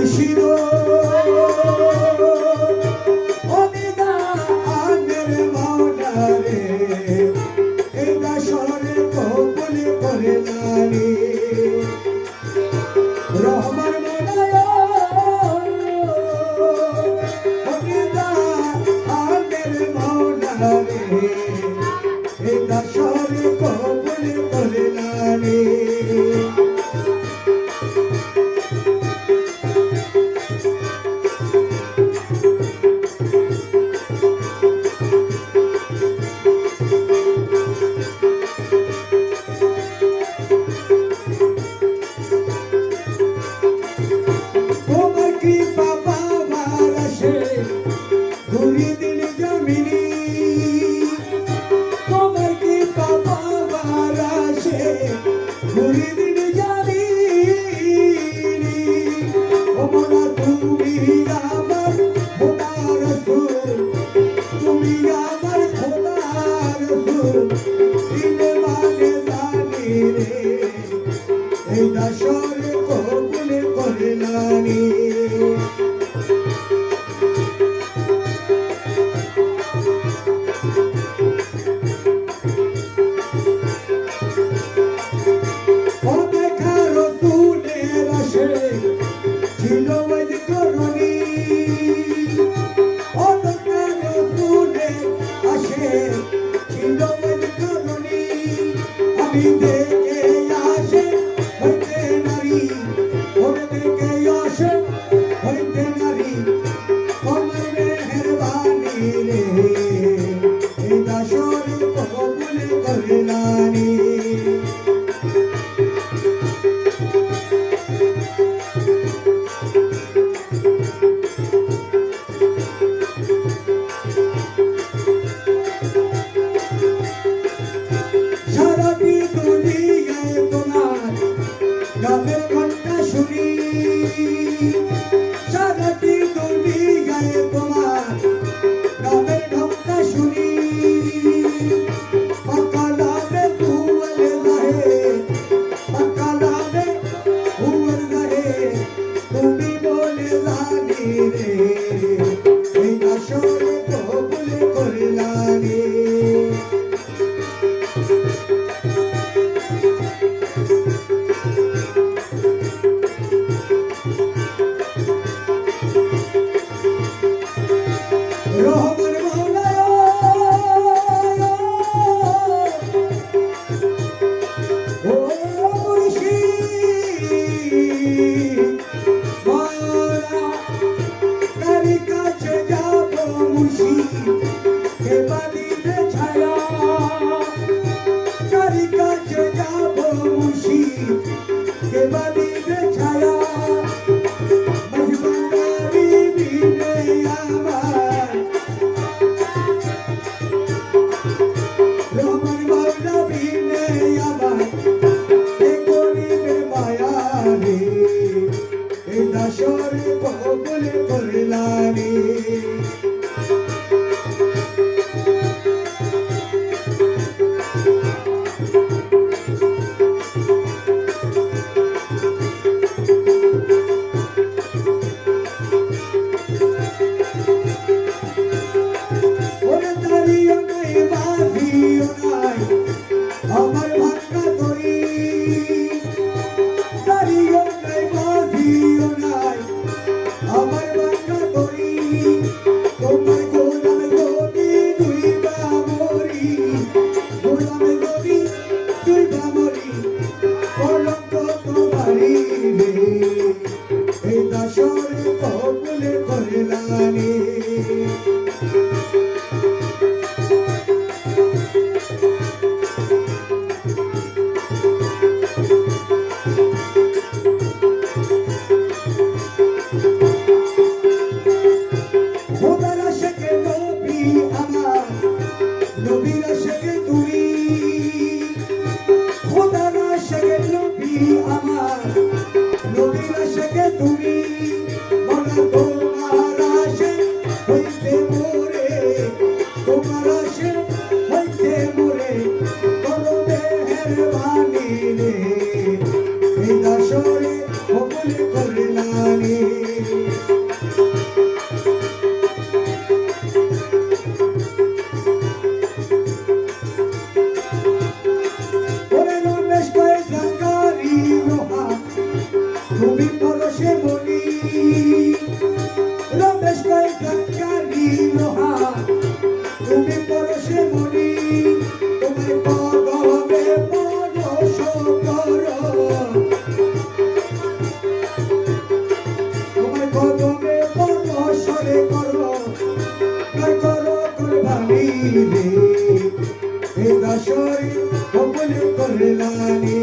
শিরো অনিদা আনের মাওলারে এই দাসরে কবুল করে নারে রহমান মোলায় অনিদা আনের মাওলারে এই দাসরে কবুল করে নারে এই দাসরে কবুল করে নানি অদেখার তুলের আসে ছিল ওই করণী অদেখার তুলের আসে ছিল ওই করণী আমি দেখে আসে হইতে নারী ওরে দেখে আসে হইতে নারী তোমার মেহেরবানি রে এই দাসরে কবুল করে নানি গানের ঘন্টা শুনি সারাটি দুনিয়ায় তোমার গানের ঘন্টা শুনি পাকা নামে হুয়াল গাহে পাকা নামে হুয়াল গাহে তুমি বলে জানি রে এই দাসরে কবুল করে নানি রহমান মাওলায় ও মুর্শিদ মাওলা কার কাছে যাব মুর্শিদ কে বাদিবে ছায়া কার কাছে যাব মুর্শিদ কে বাদিবে ছায়া মজবুরি বিনে আমার রহমান মাওলা বিনে আমার কে করিবে মায়া রে এই দাসরে কবুল করে নানি ওরে দাঁড়িয়ে নাই বাঁধিও নাই আমার ভাঙ্গা তরি দাঁড়িয়ে নাই বাঁধিও নাই আমার ভাঙ্গা তরি তুমি পরশে বলি রমেশ কয় কাকারি লোহা তুমি পরশে বলি তোমার কদমে পরশ করো তোমার কদমে পরশরে করো করো কুরবানি রে এ দাসরে কবুল করলানি